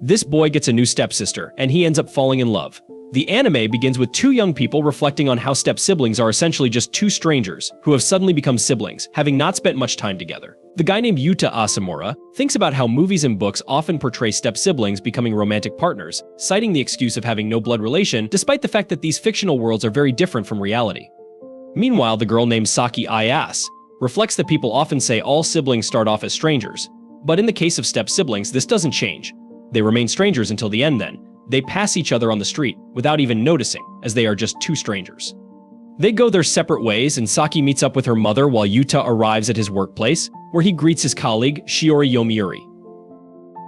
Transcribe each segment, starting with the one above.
This boy gets a new stepsister, and he ends up falling in love. The anime begins with two young people reflecting on how step-siblings are essentially just two strangers who have suddenly become siblings, having not spent much time together. The guy named Yuta Asamura thinks about how movies and books often portray step-siblings becoming romantic partners, citing the excuse of having no blood relation, despite the fact that these fictional worlds are very different from reality. Meanwhile, the girl named Saki Ayase reflects that people often say all siblings start off as strangers, but in the case of step-siblings, this doesn't change. They remain strangers until the end then. They pass each other on the street without even noticing, as they are just two strangers. They go their separate ways, and Saki meets up with her mother while Yuta arrives at his workplace, where he greets his colleague, Shiori Yomiuri.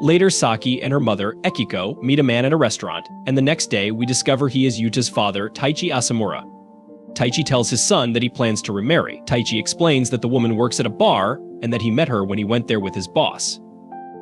Later, Saki and her mother, Ekiko, meet a man at a restaurant, and the next day we discover he is Yuta's father, Taichi Asamura. Taichi tells his son that he plans to remarry. Taichi explains that the woman works at a bar, and that he met her when he went there with his boss.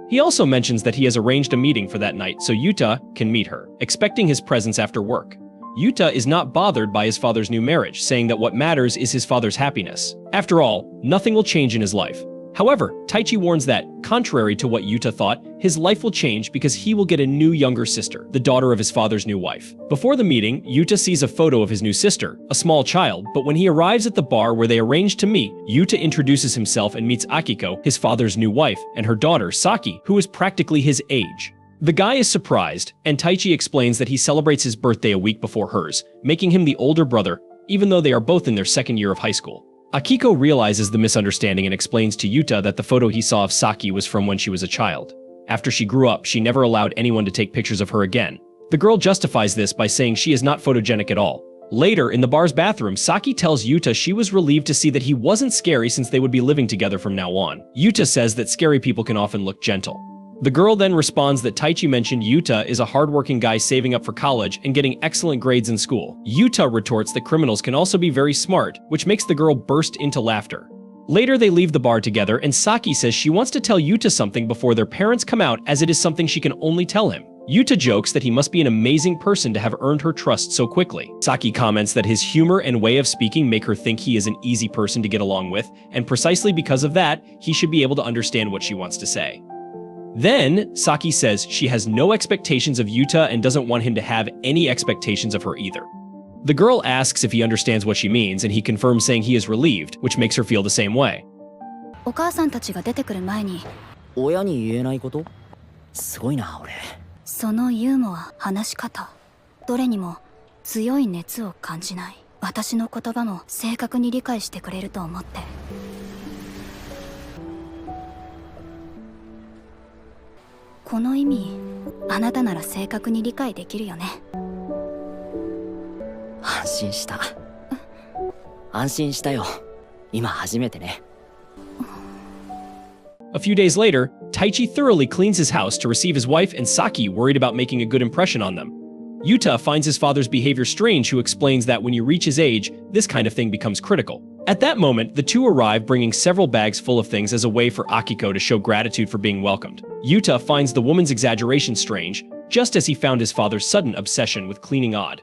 He also mentions that he has arranged a meeting for that night so Yuta can meet her, expecting his presence after work. Yuta is not bothered by his father's new marriage, saying that what matters is his father's happiness. After all, nothing will change in his life. However, Taichi warns that, contrary to what Yuta thought, his life will change because he will get a new younger sister, the daughter of his father's new wife. Before the meeting, Yuta sees a photo of his new sister, a small child, but when he arrives at the bar where they arrange to meet, Yuta introduces himself and meets Akiko, his father's new wife, and her daughter, Saki, who is practically his age. The guy is surprised, and Taichi explains that he celebrates his birthday a week before hers, making him the older brother, even though they are both in their second year of high school. Akiko realizes the misunderstanding and explains to Yuta that the photo he saw of Saki was from when she was a child. After she grew up, she never allowed anyone to take pictures of her again. The girl justifies this by saying she is not photogenic at all. Later, in the bar's bathroom, Saki tells Yuta she was relieved to see that he wasn't scary since they would be living together from now on. Yuta says that scary people can often look gentle. The girl then responds that Taichi mentioned Yuta is a hardworking guy saving up for college and getting excellent grades in school. Yuta retorts that criminals can also be very smart, which makes the girl burst into laughter. Later, they leave the bar together, and Saki says she wants to tell Yuta something before their parents come out, as it is something she can only tell him. Yuta jokes that he must be an amazing person to have earned her trust so quickly. Saki comments that his humor and way of speaking make her think he is an easy person to get along with, and precisely because of that, he should be able to understand what she wants to say. Then, Saki says she has no expectations of Yuta and doesn't want him to have any expectations of her either. The girl asks if he understands what she means, and he confirms saying he is relieved, which makes her feel the same way. お母さんたちが出てくる前に親に言えないことすごいな俺そのユーモア、話し方どれにも強い熱を感じない私の言葉も正確に理解してくれると思ってこの意味あなたなら正確に理解できるよね安心した安心したよ今初めてね A few days later, Taichi thoroughly cleans his house to receive his wife, and Saki worried about making a good impression on them. Yuta finds his father's behavior strange, who explains that when you reach his age, this kind of thing becomes critical. At that moment, the two arrive bringing several bags full of things as a way for Akiko to show gratitude for being welcomed. Yuta finds the woman's exaggeration strange, just as he found his father's sudden obsession with cleaning odd.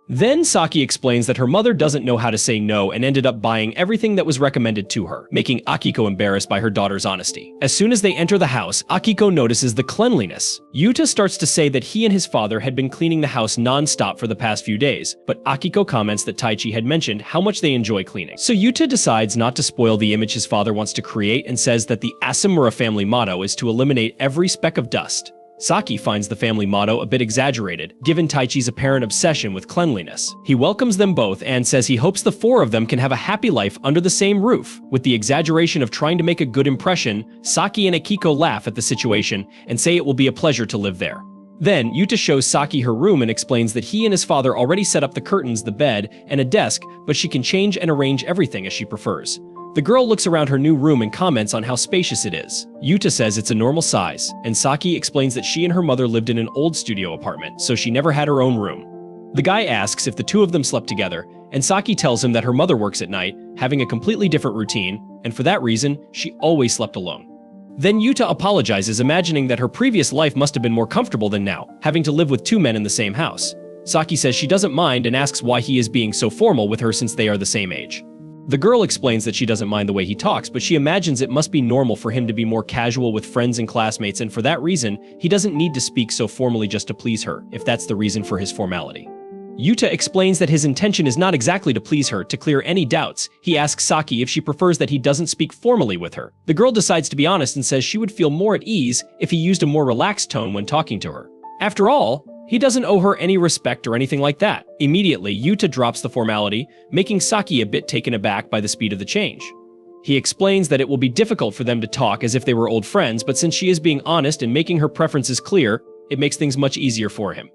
Then Saki explains that her mother doesn't know how to say no and ended up buying everything that was recommended to her, making Akiko embarrassed by her daughter's honesty. As soon as they enter the house, Akiko notices the cleanliness. Yuta starts to say that he and his father had been cleaning the house non-stop for the past few days, but Akiko comments that Taichi had mentioned how much they enjoy cleaning. So Yuta decides not to spoil the image his father wants to create and says that the Asamura family motto is to eliminate every speck of dust. Saki finds the family motto a bit exaggerated, given Taichi's apparent obsession with cleanliness. He welcomes them both and says he hopes the four of them can have a happy life under the same roof. With the exaggeration of trying to make a good impression, Saki and Akiko laugh at the situation and say it will be a pleasure to live there. Then, Yuta shows Saki her room and explains that he and his father already set up the curtains, the bed, and a desk, but she can change and arrange everything as she prefers. The girl looks around her new room and comments on how spacious it is. Yuta says it's a normal size, and Saki explains that she and her mother lived in an old studio apartment, so she never had her own room. The guy asks if the two of them slept together, and Saki tells him that her mother works at night, having a completely different routine, and for that reason, she always slept alone. Then Yuta apologizes, imagining that her previous life must have been more comfortable than now, having to live with two men in the same house. Saki says she doesn't mind and asks why he is being so formal with her since they are the same age. The girl explains that she doesn't mind the way he talks, but she imagines it must be normal for him to be more casual with friends and classmates, and for that reason, he doesn't need to speak so formally just to please her, if that's the reason for his formality. Yuta explains that his intention is not exactly to please her. To clear any doubts, he asks Saki if she prefers that he doesn't speak formally with her. The girl decides to be honest and says she would feel more at ease if he used a more relaxed tone when talking to her. After all, he doesn't owe her any respect or anything like that. Immediately, Yuta drops the formality, making Saki a bit taken aback by the speed of the change. He explains that it will be difficult for them to talk as if they were old friends, but since she is being honest and making her preferences clear, it makes things much easier for him.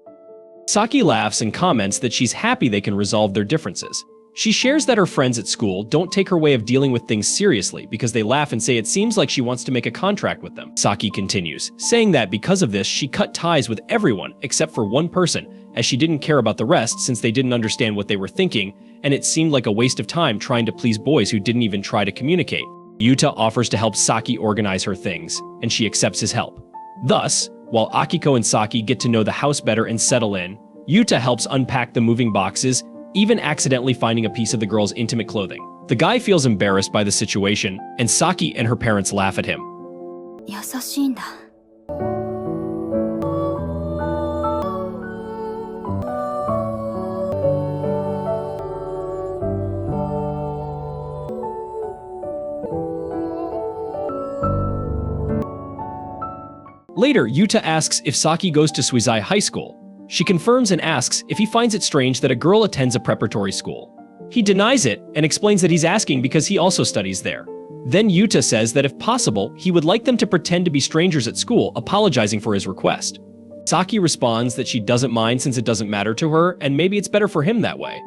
Saki laughs and comments that she's happy they can resolve their differences. She shares that her friends at school don't take her way of dealing with things seriously because they laugh and say it seems like she wants to make a contract with them. Saki continues, saying that because of this, she cut ties with everyone except for one person, as she didn't care about the rest since they didn't understand what they were thinking, and it seemed like a waste of time trying to please boys who didn't even try to communicate. Yuta offers to help Saki organize her things, and she accepts his help. Thus, while Akiko and Saki get to know the house better and settle in, Yuta helps unpack the moving boxes, even accidentally finding a piece of the girl's intimate clothing. The guy feels embarrassed by the situation, and Saki and her parents laugh at him. 優しいんだ。Later, Yuta asks if Saki goes to Suizai High School. She confirms and asks if he finds it strange that a girl attends a preparatory school. He denies it and explains that he's asking because he also studies there. Then Yuta says that if possible, he would like them to pretend to be strangers at school, apologizing for his request. Saki responds that she doesn't mind since it doesn't matter to her, and maybe it's better for him that way.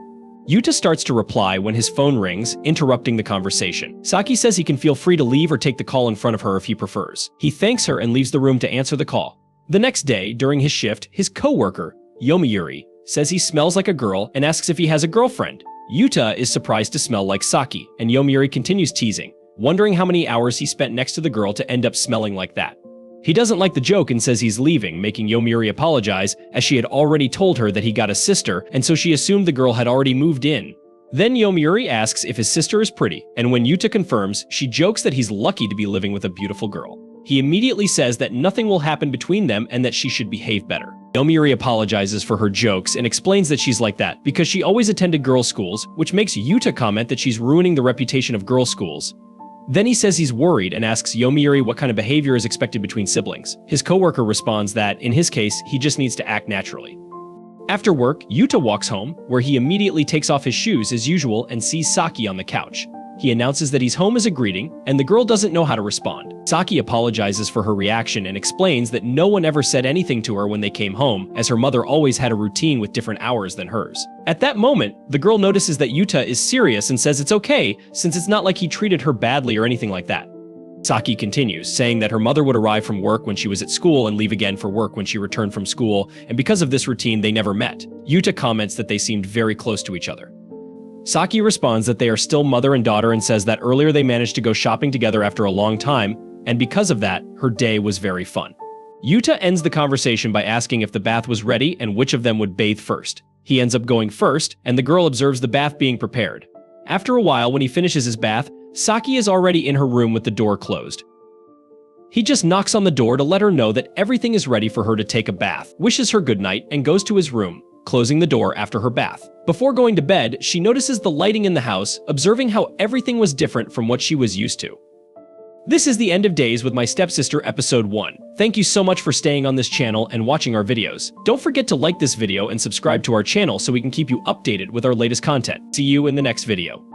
Yuta starts to reply when his phone rings, interrupting the conversation. Saki says he can feel free to leave or take the call in front of her if he prefers. He thanks her and leaves the room to answer the call. The next day, during his shift, his co-worker, Yomiuri, says he smells like a girl and asks if he has a girlfriend. Yuta is surprised to smell like Saki, and Yomiuri continues teasing, wondering how many hours he spent next to the girl to end up smelling like that. He doesn't like the joke and says he's leaving, making Yomiuri apologize, as she had already told her that he got a sister, and so she assumed the girl had already moved in. Then Yomiuri asks if his sister is pretty, and when Yuta confirms, she jokes that he's lucky to be living with a beautiful girl. He immediately says that nothing will happen between them and that she should behave better. Yomiuri apologizes for her jokes and explains that she's like that because she always attended girls' schools, which makes Yuta comment that she's ruining the reputation of girls' schools. Then he says he's worried and asks Yomiuri what kind of behavior is expected between siblings. His coworker responds that, in his case, he just needs to act naturally. After work, Yuta walks home, where he immediately takes off his shoes as usual and sees Saki on the couch. He announces that he's home as a greeting, and the girl doesn't know how to respond. Saki apologizes for her reaction and explains that no one ever said anything to her when they came home, as her mother always had a routine with different hours than hers. At that moment, the girl notices that Yuta is serious and says it's okay, since it's not like he treated her badly or anything like that. Saki continues, saying that her mother would arrive from work when she was at school and leave again for work when she returned from school, and because of this routine, they never met. Yuta comments that they seemed very close to each other. Saki responds that they are still mother and daughter and says that earlier they managed to go shopping together after a long time, and because of that, her day was very fun. Yuta ends the conversation by asking if the bath was ready and which of them would bathe first. He ends up going first, and the girl observes the bath being prepared. After a while, when he finishes his bath, Saki is already in her room with the door closed. He just knocks on the door to let her know that everything is ready for her to take a bath, wishes her good night, and goes to his room, closing the door after her bath. Before going to bed, she notices the lighting in the house, observing how everything was different from what she was used to. This is the end of Days with My Stepsister Episode 1. Thank you so much for staying on this channel and watching our videos. Don't forget to like this video and subscribe to our channel so we can keep you updated with our latest content. See you in the next video.